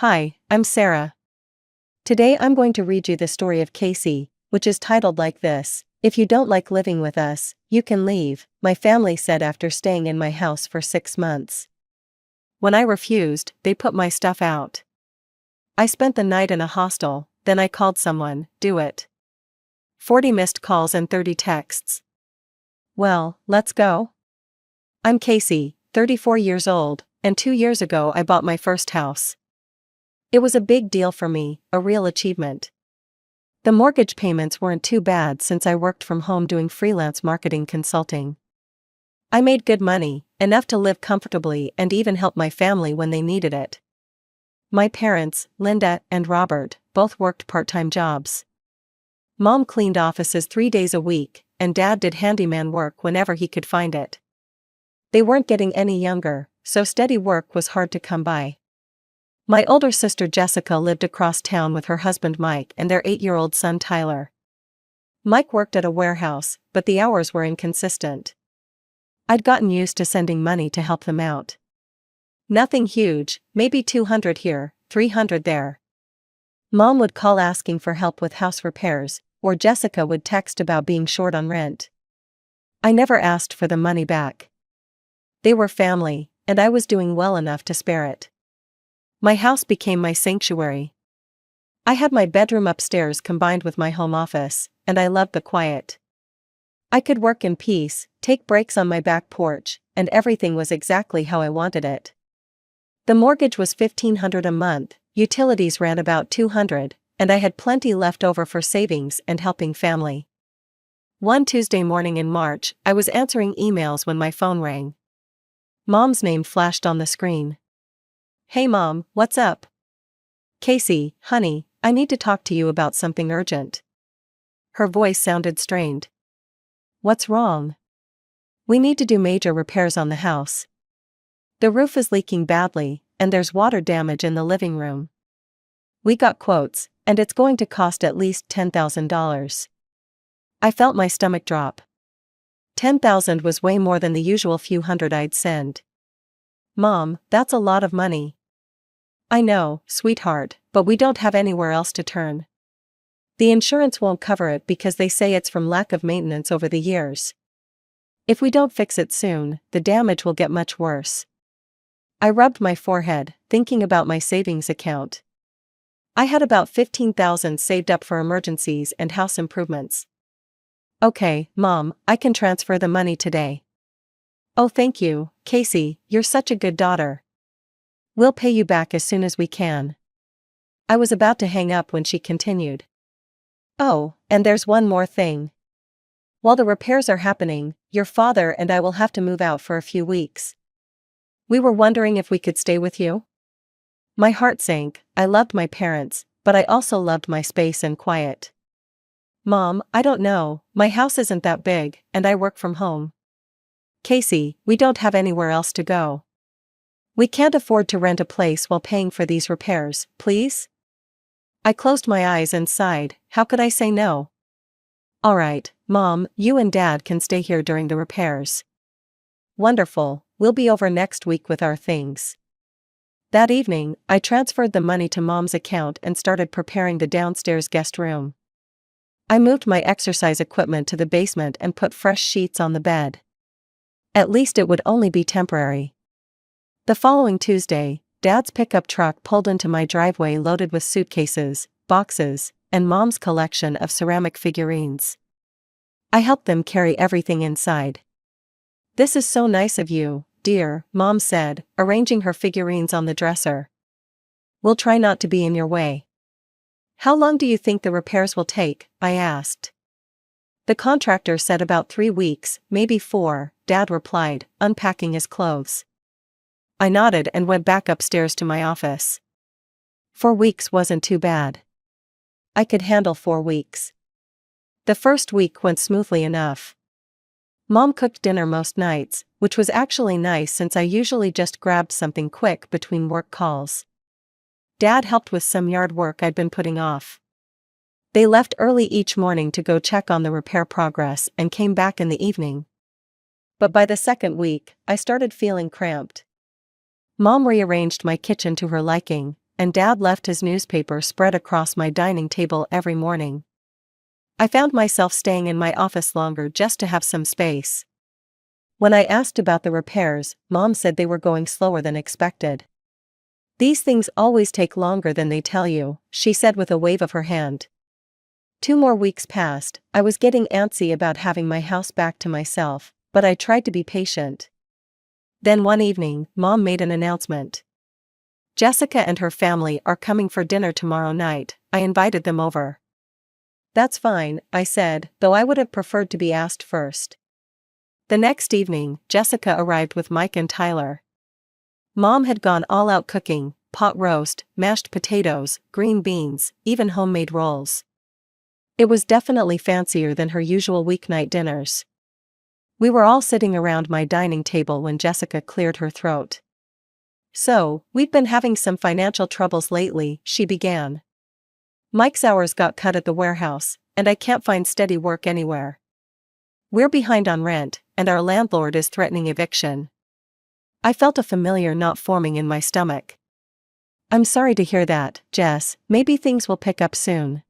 Hi, I'm Sarah. Today I'm going to read you the story of Casey, which is titled like this: If you don't like living with us, you can leave, my family said after staying in my house for 6 months. When I refused, they put my stuff out. I spent the night in a hostel, then I called someone, do it. 40 missed calls and 30 texts. Well, let's go. I'm Casey, 34 years old, and 2 years ago I bought my first house. It was a big deal for me, a real achievement. The mortgage payments weren't too bad since I worked from home doing freelance marketing consulting. I made good money, enough to live comfortably and even help my family when they needed it. My parents, Linda and Robert, both worked part-time jobs. Mom cleaned offices 3 days a week, and Dad did handyman work whenever he could find it. They weren't getting any younger, so steady work was hard to come by. My older sister Jessica lived across town with her husband Mike and their 8-year-old son Tyler. Mike worked at a warehouse, but the hours were inconsistent. I'd gotten used to sending money to help them out. Nothing huge, maybe $200 here, $300 there. Mom would call asking for help with house repairs, or Jessica would text about being short on rent. I never asked for the money back. They were family, and I was doing well enough to spare it. My house became my sanctuary. I had my bedroom upstairs combined with my home office, and I loved the quiet. I could work in peace, take breaks on my back porch, and everything was exactly how I wanted it. The mortgage was $1,500 a month, utilities ran about $200, and I had plenty left over for savings and helping family. One Tuesday morning in March, I was answering emails when my phone rang. Mom's name flashed on the screen. Hey Mom, what's up? Casey, honey, I need to talk to you about something urgent. Her voice sounded strained. What's wrong? We need to do major repairs on the house. The roof is leaking badly, and there's water damage in the living room. We got quotes, and it's going to cost at least $10,000. I felt my stomach drop. $10,000 was way more than the usual few hundred I'd send. Mom, that's a lot of money. I know, sweetheart, but we don't have anywhere else to turn. The insurance won't cover it because they say it's from lack of maintenance over the years. If we don't fix it soon, the damage will get much worse. I rubbed my forehead, thinking about my savings account. I had about $15,000 saved up for emergencies and house improvements. Okay, Mom, I can transfer the money today. Oh, thank you, Casey, you're such a good daughter. We'll pay you back as soon as we can. I was about to hang up when she continued. Oh, and there's one more thing. While the repairs are happening, your father and I will have to move out for a few weeks. We were wondering if we could stay with you? My heart sank. I loved my parents, but I also loved my space and quiet. Mom, I don't know, my house isn't that big, and I work from home. Casey, we don't have anywhere else to go. We can't afford to rent a place while paying for these repairs, please? I closed my eyes and sighed. How could I say no? All right, Mom, you and Dad can stay here during the repairs. Wonderful, we'll be over next week with our things. That evening, I transferred the money to Mom's account and started preparing the downstairs guest room. I moved my exercise equipment to the basement and put fresh sheets on the bed. At least it would only be temporary. The following Tuesday, Dad's pickup truck pulled into my driveway loaded with suitcases, boxes, and Mom's collection of ceramic figurines. I helped them carry everything inside. This is so nice of you, dear, Mom said, arranging her figurines on the dresser. We'll try not to be in your way. How long do you think the repairs will take? I asked. The contractor said about 3 weeks, maybe 4, Dad replied, unpacking his clothes. I nodded and went back upstairs to my office. 4 weeks wasn't too bad. I could handle 4 weeks. The first week went smoothly enough. Mom cooked dinner most nights, which was actually nice since I usually just grabbed something quick between work calls. Dad helped with some yard work I'd been putting off. They left early each morning to go check on the repair progress and came back in the evening. But by the second week, I started feeling cramped. Mom rearranged my kitchen to her liking, and Dad left his newspaper spread across my dining table every morning. I found myself staying in my office longer just to have some space. When I asked about the repairs, Mom said they were going slower than expected. "These things always take longer than they tell you," she said with a wave of her hand. 2 more weeks passed. I was getting antsy about having my house back to myself, but I tried to be patient. Then one evening, Mom made an announcement. "Jessica and her family are coming for dinner tomorrow night. I invited them over." "That's fine," I said, though I would have preferred to be asked first. The next evening, Jessica arrived with Mike and Tyler. Mom had gone all out cooking: pot roast, mashed potatoes, green beans, even homemade rolls. It was definitely fancier than her usual weeknight dinners. We were all sitting around my dining table when Jessica cleared her throat. "So, we've been having some financial troubles lately," she began. "Mike's hours got cut at the warehouse, and I can't find steady work anywhere. We're behind on rent, and our landlord is threatening eviction." I felt a familiar knot forming in my stomach. "I'm sorry to hear that, Jess. Maybe things will pick up soon."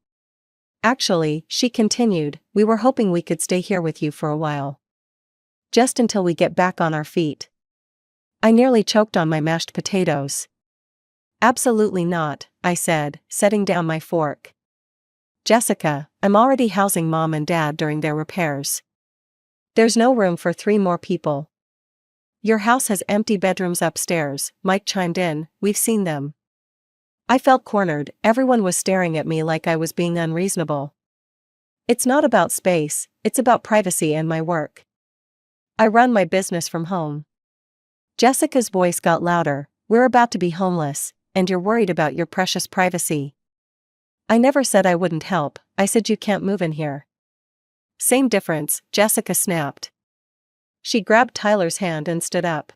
"Actually," she continued, "we were hoping we could stay here with you for a while. Just until we get back on our feet." I nearly choked on my mashed potatoes. "Absolutely not," I said, setting down my fork. "Jessica, I'm already housing Mom and Dad during their repairs. There's no room for 3 more people." "Your house has empty bedrooms upstairs," Mike chimed in. "We've seen them." I felt cornered. Everyone was staring at me like I was being unreasonable. "It's not about space, it's about privacy and my work. I run my business from home." Jessica's voice got louder. "We're about to be homeless, and you're worried about your precious privacy." "I never said I wouldn't help, I said you can't move in here." "Same difference," Jessica snapped. She grabbed Tyler's hand and stood up.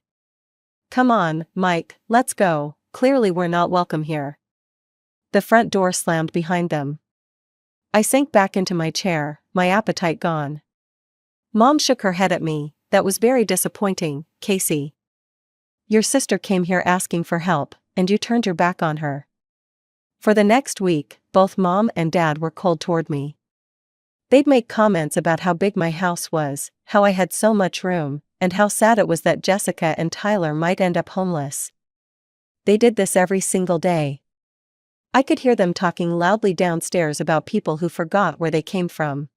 "Come on, Mike, let's go. Clearly we're not welcome here." The front door slammed behind them. I sank back into my chair, my appetite gone. Mom shook her head at me. "That was very disappointing, Casey. Your sister came here asking for help, and you turned your back on her." For the next week, both Mom and Dad were cold toward me. They'd make comments about how big my house was, how I had so much room, and how sad it was that Jessica and Tyler might end up homeless. They did this every single day. I could hear them talking loudly downstairs about people who forgot where they came from.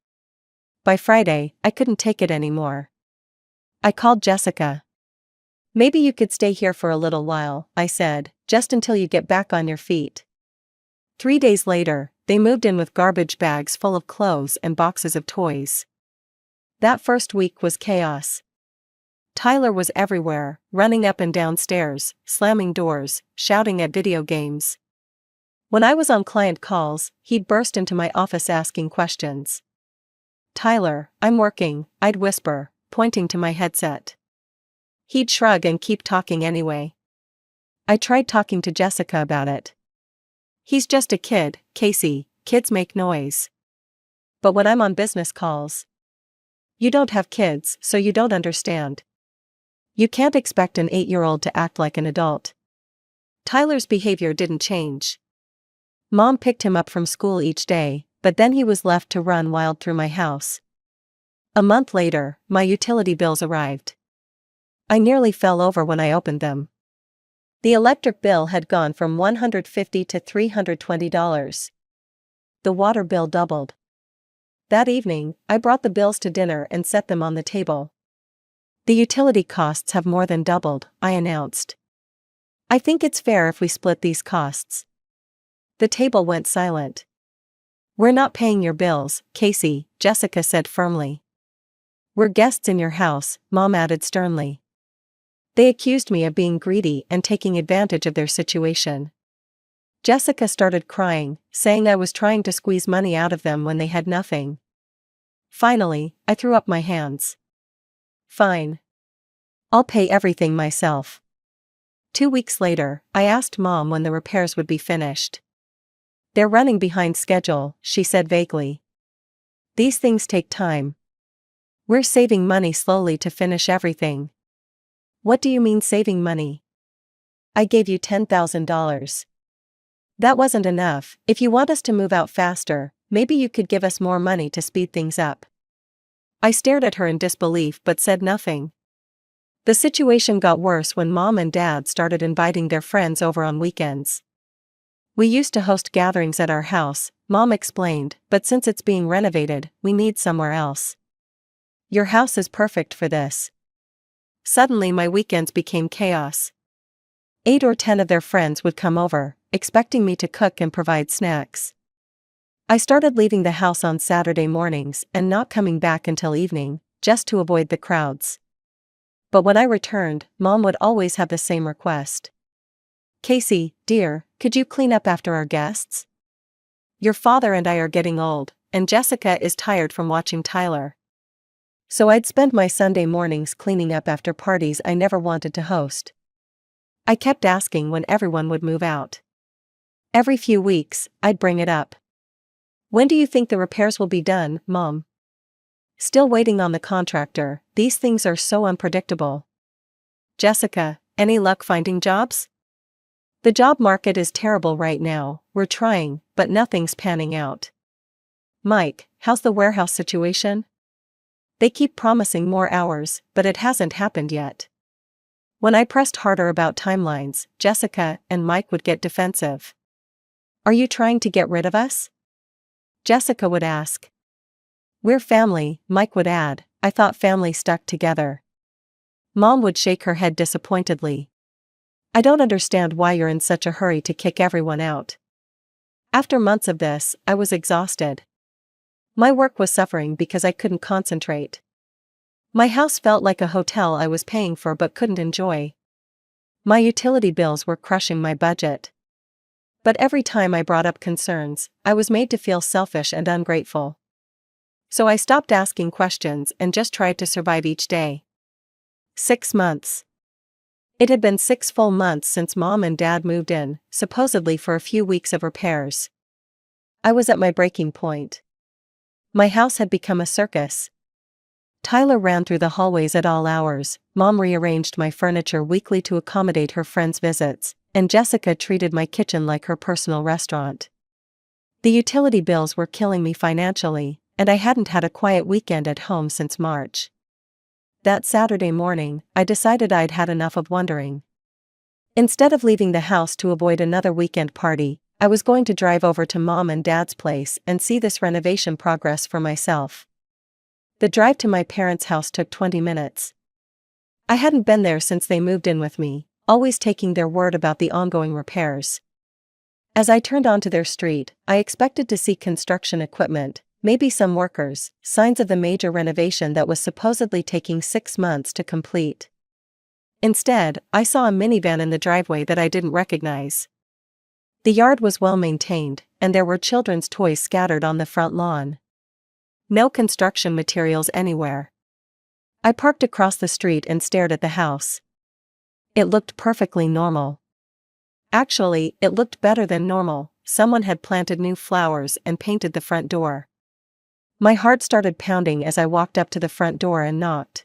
By Friday, I couldn't take it anymore. I called Jessica. "Maybe you could stay here for a little while," I said, "just until you get back on your feet." 3 days later, they moved in with garbage bags full of clothes and boxes of toys. That first week was chaos. Tyler was everywhere, running up and down stairs, slamming doors, shouting at video games. When I was on client calls, he'd burst into my office asking questions. "Tyler, I'm working," I'd whisper, pointing to my headset. He'd shrug and keep talking anyway. I tried talking to Jessica about it. "He's just a kid, Casey, kids make noise." "But when I'm on business calls." "You don't have kids, so you don't understand. You can't expect an 8-year-old to act like an adult." Tyler's behavior didn't change. Mom picked him up from school each day, but then he was left to run wild through my house. A month later, my utility bills arrived. I nearly fell over when I opened them. The electric bill had gone from $150 to $320. The water bill doubled. That evening, I brought the bills to dinner and set them on the table. "The utility costs have more than doubled," I announced. "I think it's fair if we split these costs." The table went silent. "We're not paying your bills, Casey," Jessica said firmly. "We're guests in your house," Mom added sternly. They accused me of being greedy and taking advantage of their situation. Jessica started crying, saying I was trying to squeeze money out of them when they had nothing. Finally, I threw up my hands. "Fine. I'll pay everything myself." 2 weeks later, I asked Mom when the repairs would be finished. "They're running behind schedule," she said vaguely. "These things take time. We're saving money slowly to finish everything." "What do you mean saving money?" "I gave you $10,000. That wasn't enough. If you want us to move out faster, maybe you could give us more money to speed things up. I stared at her in disbelief but said nothing. The situation got worse when Mom and Dad started inviting their friends over on weekends. We used to host gatherings at our house, Mom explained, but since it's being renovated, we need somewhere else. Your house is perfect for this. Suddenly my weekends became chaos. 8 or 10 of their friends would come over, expecting me to cook and provide snacks. I started leaving the house on Saturday mornings and not coming back until evening, just to avoid the crowds. But when I returned, Mom would always have the same request. Casey, dear, could you clean up after our guests? Your father and I are getting old, and Jessica is tired from watching Tyler. So I'd spend my Sunday mornings cleaning up after parties I never wanted to host. I kept asking when everyone would move out. Every few weeks, I'd bring it up. When do you think the repairs will be done, Mom? Still waiting on the contractor, these things are so unpredictable. Jessica, any luck finding jobs? The job market is terrible right now, we're trying, but nothing's panning out. Mike, how's the warehouse situation? They keep promising more hours, but it hasn't happened yet. When I pressed harder about timelines, Jessica and Mike would get defensive. Are you trying to get rid of us? Jessica would ask. We're family, Mike would add. I thought family stuck together. Mom would shake her head disappointedly. I don't understand why you're in such a hurry to kick everyone out. After months of this, I was exhausted. My work was suffering because I couldn't concentrate. My house felt like a hotel I was paying for but couldn't enjoy. My utility bills were crushing my budget. But every time I brought up concerns, I was made to feel selfish and ungrateful. So I stopped asking questions and just tried to survive each day. 6 months. It had been 6 full months since Mom and Dad moved in, supposedly for a few weeks of repairs. I was at my breaking point. My house had become a circus. Tyler ran through the hallways at all hours, Mom rearranged my furniture weekly to accommodate her friends' visits, and Jessica treated my kitchen like her personal restaurant. The utility bills were killing me financially, and I hadn't had a quiet weekend at home since March. That Saturday morning, I decided I'd had enough of wondering. Instead of leaving the house to avoid another weekend party, I was going to drive over to Mom and Dad's place and see this renovation progress for myself. The drive to my parents' house took 20 minutes. I hadn't been there since they moved in with me, always taking their word about the ongoing repairs. As I turned onto their street, I expected to see construction equipment, maybe some workers, signs of the major renovation that was supposedly taking 6 months to complete. Instead, I saw a minivan in the driveway that I didn't recognize. The yard was well maintained, and there were children's toys scattered on the front lawn. No construction materials anywhere. I parked across the street and stared at the house. It looked perfectly normal. Actually, it looked better than normal. Someone had planted new flowers and painted the front door. My heart started pounding as I walked up to the front door and knocked.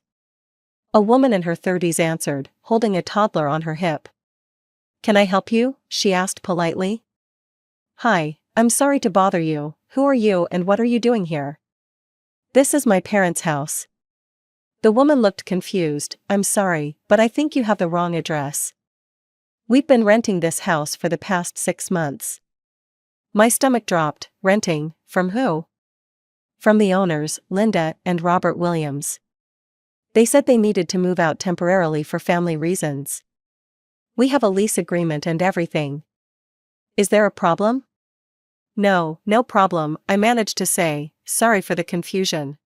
A woman in her 30s answered, holding a toddler on her hip. "Can I help you?" she asked politely. "Hi, I'm sorry to bother you. Who are you and what are you doing here?" "This is my parents' house." The woman looked confused. "I'm sorry, but I think you have the wrong address. We've been renting this house for the past 6 months. My stomach dropped. Renting? From who? From the owners, Linda and Robert Williams. They said they needed to move out temporarily for family reasons. We have a lease agreement and everything. Is there a problem? No, no problem, I managed to say, sorry for the confusion.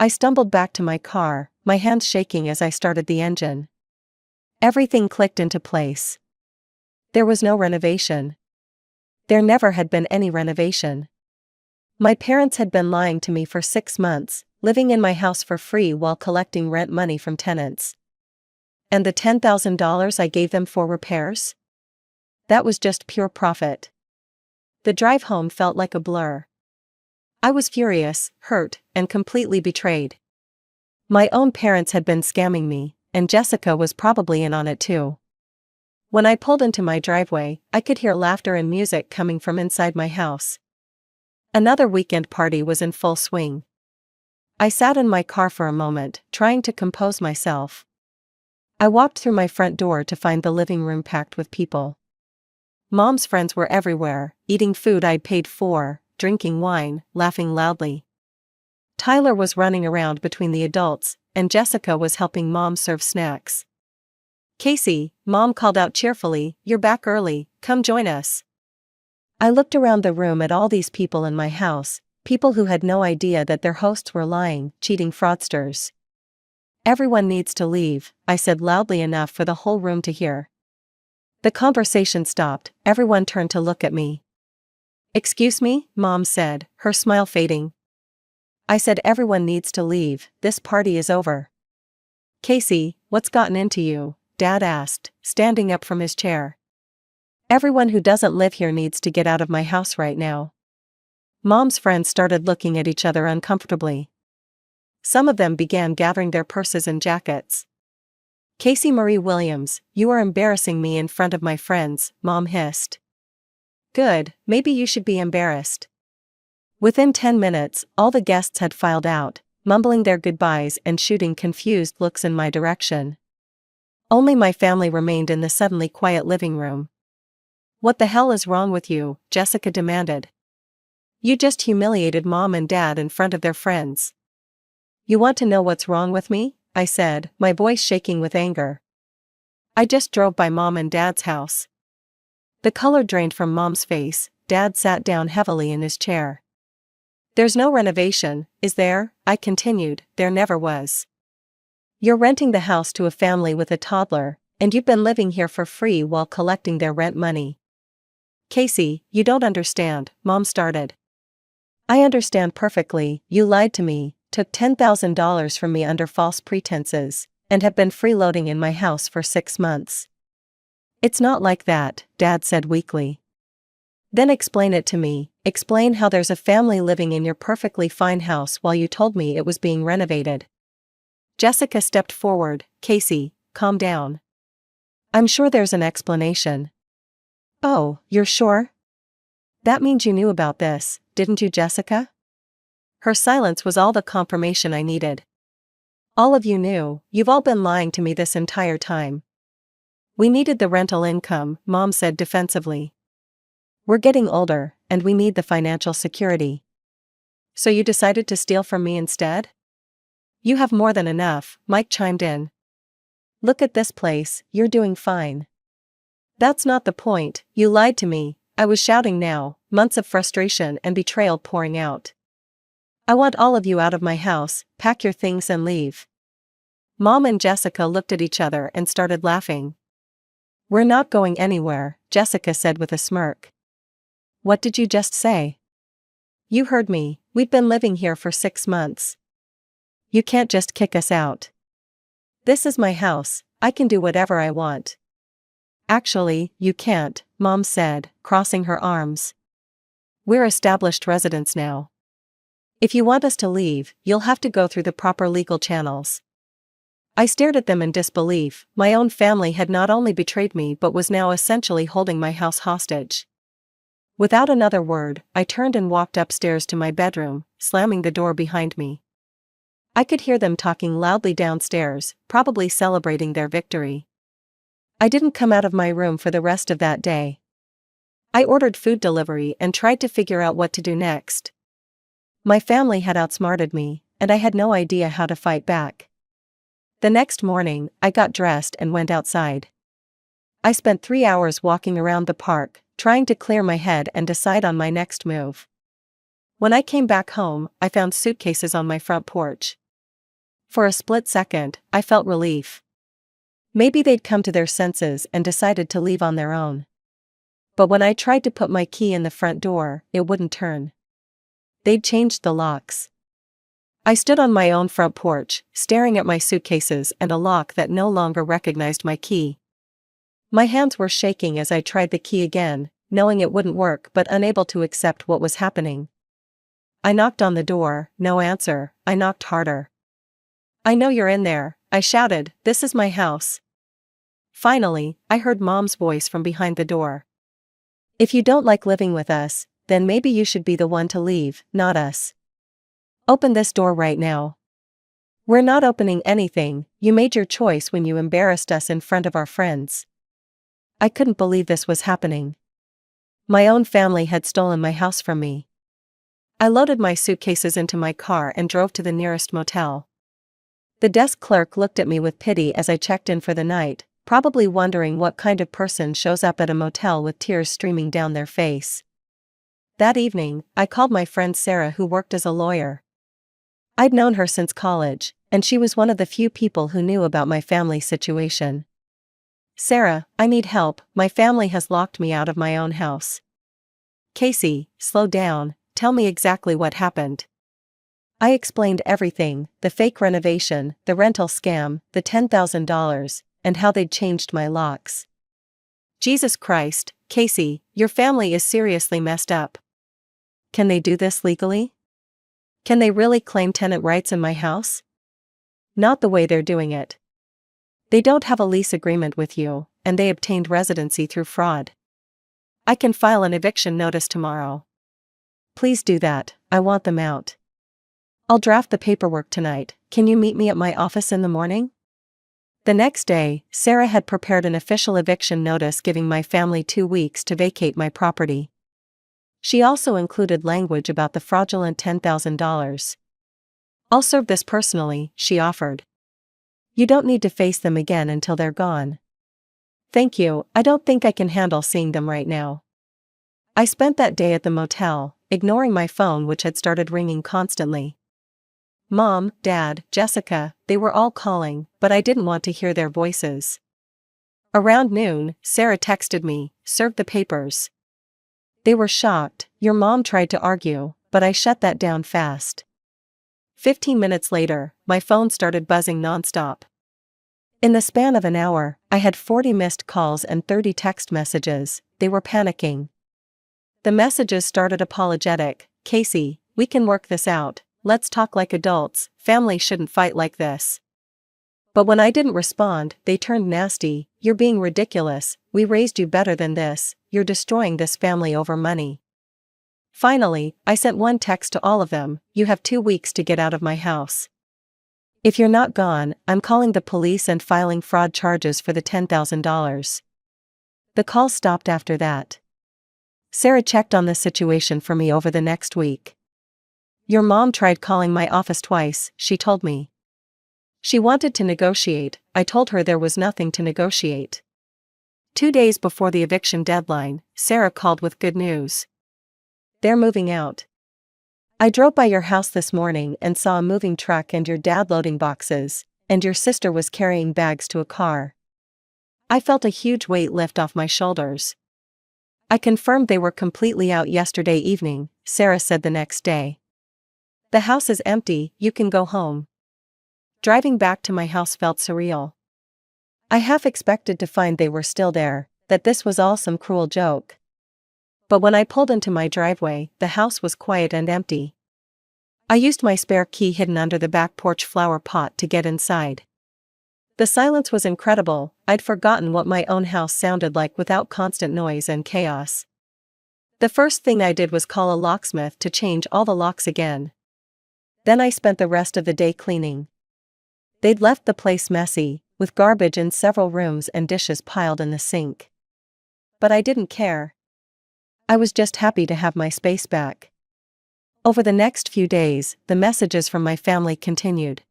I stumbled back to my car, my hands shaking as I started the engine. Everything clicked into place. There was no renovation. There never had been any renovation. My parents had been lying to me for 6 months, living in my house for free while collecting rent money from tenants. And the $10,000 I gave them for repairs? That was just pure profit. The drive home felt like a blur. I was furious, hurt, and completely betrayed. My own parents had been scamming me, and Jessica was probably in on it too. When I pulled into my driveway, I could hear laughter and music coming from inside my house. Another weekend party was in full swing. I sat in my car for a moment, trying to compose myself. I walked through my front door to find the living room packed with people. Mom's friends were everywhere, eating food I'd paid for, drinking wine, laughing loudly. Tyler was running around between the adults, and Jessica was helping Mom serve snacks. "Casey," Mom called out cheerfully, "you're back early, come join us." I looked around the room at all these people in my house, people who had no idea that their hosts were lying, cheating fraudsters. "Everyone needs to leave," I said loudly enough for the whole room to hear. The conversation stopped, everyone turned to look at me. "Excuse me?" Mom said, her smile fading. I said everyone needs to leave, this party is over. "Casey, what's gotten into you?" Dad asked, standing up from his chair. "Everyone who doesn't live here needs to get out of my house right now." Mom's friends started looking at each other uncomfortably. Some of them began gathering their purses and jackets. "Casey Marie Williams, you are embarrassing me in front of my friends," Mom hissed. "Good, maybe you should be embarrassed." Within 10 minutes, all the guests had filed out, mumbling their goodbyes and shooting confused looks in my direction. Only my family remained in the suddenly quiet living room. "What the hell is wrong with you?" Jessica demanded. "You just humiliated Mom and Dad in front of their friends." "You want to know what's wrong with me?" I said, my voice shaking with anger. "I just drove by Mom and Dad's house." The color drained from Mom's face. Dad sat down heavily in his chair. "There's no renovation, is there?" I continued. "There never was. You're renting the house to a family with a toddler, and you've been living here for free while collecting their rent money." "Casey, you don't understand," Mom started. "I understand perfectly. You lied to me, took $10,000 from me under false pretenses, and have been freeloading in my house for 6 months." "It's not like that," Dad said weakly. "Then explain it to me. Explain how there's a family living in your perfectly fine house while you told me it was being renovated." Jessica stepped forward. "Casey, calm down. I'm sure there's an explanation." "Oh, you're sure? That means you knew about this, didn't you, Jessica?" Her silence was all the confirmation I needed. "All of you knew. You've all been lying to me this entire time." "We needed the rental income," Mom said defensively. "We're getting older, and we need the financial security." "So you decided to steal from me instead?" "You have more than enough," Mike chimed in. "Look at this place, you're doing fine." "That's not the point, you lied to me," I was shouting now, months of frustration and betrayal pouring out. "I want all of you out of my house, pack your things and leave." Mom and Jessica looked at each other and started laughing. "We're not going anywhere," Jessica said with a smirk. "What did you just say?" "You heard me, we've been living here for 6 months. You can't just kick us out. This is my house, I can do whatever I want." "Actually, you can't," Mom said, crossing her arms. "We're established residents now. If you want us to leave, you'll have to go through the proper legal channels." I stared at them in disbelief. My own family had not only betrayed me but was now essentially holding my house hostage. Without another word, I turned and walked upstairs to my bedroom, slamming the door behind me. I could hear them talking loudly downstairs, probably celebrating their victory. I didn't come out of my room for the rest of that day. I ordered food delivery and tried to figure out what to do next. My family had outsmarted me, and I had no idea how to fight back. The next morning, I got dressed and went outside. I spent 3 hours walking around the park, trying to clear my head and decide on my next move. When I came back home, I found suitcases on my front porch. For a split second, I felt relief. Maybe they'd come to their senses and decided to leave on their own. But when I tried to put my key in the front door, it wouldn't turn. They'd changed the locks. I stood on my own front porch, staring at my suitcases and a lock that no longer recognized my key. My hands were shaking as I tried the key again, knowing it wouldn't work but unable to accept what was happening. I knocked on the door, no answer. I knocked harder. "I know you're in there," I shouted, "this is my house." Finally, I heard Mom's voice from behind the door. "If you don't like living with us, then maybe you should be the one to leave, not us. Open this door right now." "We're not opening anything, you made your choice when you embarrassed us in front of our friends." I couldn't believe this was happening. My own family had stolen my house from me. I loaded my suitcases into my car and drove to the nearest motel. The desk clerk looked at me with pity as I checked in for the night, probably wondering what kind of person shows up at a motel with tears streaming down their face. That evening, I called my friend Sarah, who worked as a lawyer. I'd known her since college, and she was one of the few people who knew about my family situation. "Sarah, I need help, my family has locked me out of my own house." "Casey, slow down, tell me exactly what happened." I explained everything, the fake renovation, the rental scam, the $10,000, and how they'd changed my locks. "Jesus Christ, Casey, your family is seriously messed up. Can they do this legally? Can they really claim tenant rights in my house?" "Not the way they're doing it. They don't have a lease agreement with you, and they obtained residency through fraud. I can file an eviction notice tomorrow." "Please do that, I want them out." "I'll draft the paperwork tonight, can you meet me at my office in the morning?" The next day, Sarah had prepared an official eviction notice giving my family 2 weeks to vacate my property. She also included language about the fraudulent $10,000. "I'll serve this personally," she offered. "You don't need to face them again until they're gone." "Thank you, I don't think I can handle seeing them right now." I spent that day at the motel, ignoring my phone, which had started ringing constantly. Mom, Dad, Jessica, they were all calling, but I didn't want to hear their voices. Around noon, Sarah texted me, "Serve the papers." They were shocked. Your mom tried to argue, but I shut that down fast. 15 minutes later, my phone started buzzing nonstop. In the span of an hour, I had 40 missed calls and 30 text messages. They were panicking. The messages started apologetic. "Casey, we can work this out, let's talk like adults, family shouldn't fight like this." But when I didn't respond, they turned nasty. "You're being ridiculous, we raised you better than this, you're destroying this family over money." Finally, I sent one text to all of them, "You have 2 weeks to get out of my house. If you're not gone, I'm calling the police and filing fraud charges for the $10,000. The call stopped after that. Sarah checked on the situation for me over the next week. "Your mom tried calling my office twice," she told me. "She wanted to negotiate, I told her there was nothing to negotiate." 2 days before the eviction deadline, Sarah called with good news. "They're moving out. I drove by your house this morning and saw a moving truck and your dad loading boxes, and your sister was carrying bags to a car." I felt a huge weight lift off my shoulders. "I confirmed they were completely out yesterday evening," Sarah said the next day. "The house is empty, you can go home." Driving back to my house felt surreal. I half expected to find they were still there, that this was all some cruel joke. But when I pulled into my driveway, the house was quiet and empty. I used my spare key hidden under the back porch flower pot to get inside. The silence was incredible. I'd forgotten what my own house sounded like without constant noise and chaos. The first thing I did was call a locksmith to change all the locks again. Then I spent the rest of the day cleaning. They'd left the place messy, with garbage in several rooms and dishes piled in the sink. But I didn't care. I was just happy to have my space back. Over the next few days, the messages from my family continued.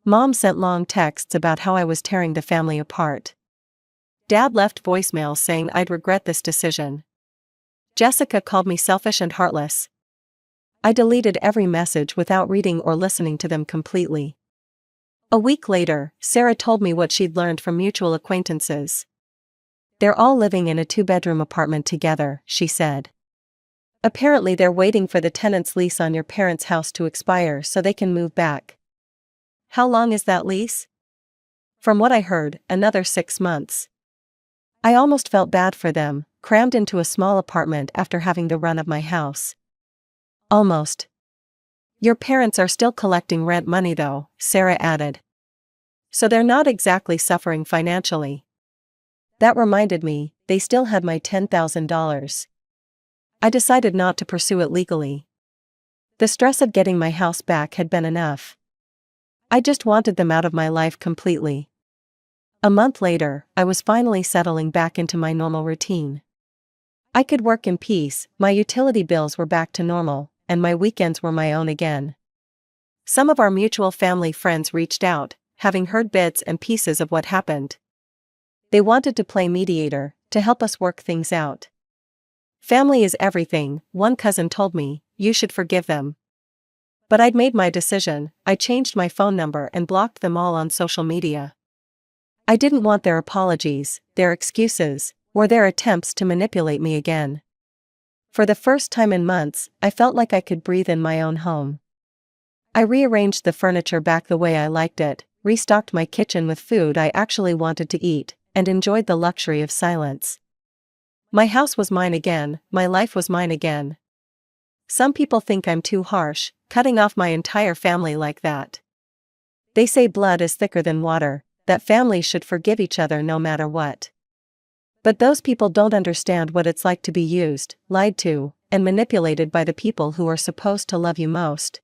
Mom sent long texts about how I was tearing the family apart. Dad left voicemails saying I'd regret this decision. Jessica called me selfish and heartless. I deleted every message without reading or listening to them completely. A week later, Sarah told me what she'd learned from mutual acquaintances. "They're all living in a 2-bedroom apartment together," she said. "Apparently they're waiting for the tenant's lease on your parents' house to expire so they can move back." "How long is that lease?" "From what I heard, another 6 months." I almost felt bad for them, crammed into a small apartment after having the run of my house. "Almost. Your parents are still collecting rent money though," Sarah added. "So they're not exactly suffering financially." That reminded me, they still had my $10,000. I decided not to pursue it legally. The stress of getting my house back had been enough. I just wanted them out of my life completely. A month later, I was finally settling back into my normal routine. I could work in peace, my utility bills were back to normal, and my weekends were my own again. Some of our mutual family friends reached out, having heard bits and pieces of what happened. They wanted to play mediator, to help us work things out. Family is everything, one cousin told me, you should forgive them. But I'd made my decision, I changed my phone number and blocked them all on social media. I didn't want their apologies, their excuses, or their attempts to manipulate me again. For the first time in months, I felt like I could breathe in my own home. I rearranged the furniture back the way I liked it, restocked my kitchen with food I actually wanted to eat, and enjoyed the luxury of silence. My house was mine again, my life was mine again. Some people think I'm too harsh, cutting off my entire family like that. They say blood is thicker than water, that families should forgive each other no matter what. But those people don't understand what it's like to be used, lied to, and manipulated by the people who are supposed to love you most.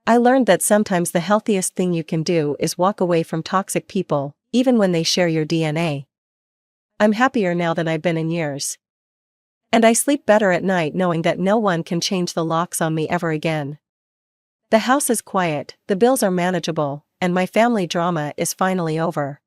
I learned that sometimes the healthiest thing you can do is walk away from toxic people, even when they share your DNA. I'm happier now than I've been in years. And I sleep better at night knowing that no one can change the locks on me ever again. The house is quiet, the bills are manageable, and my family drama is finally over.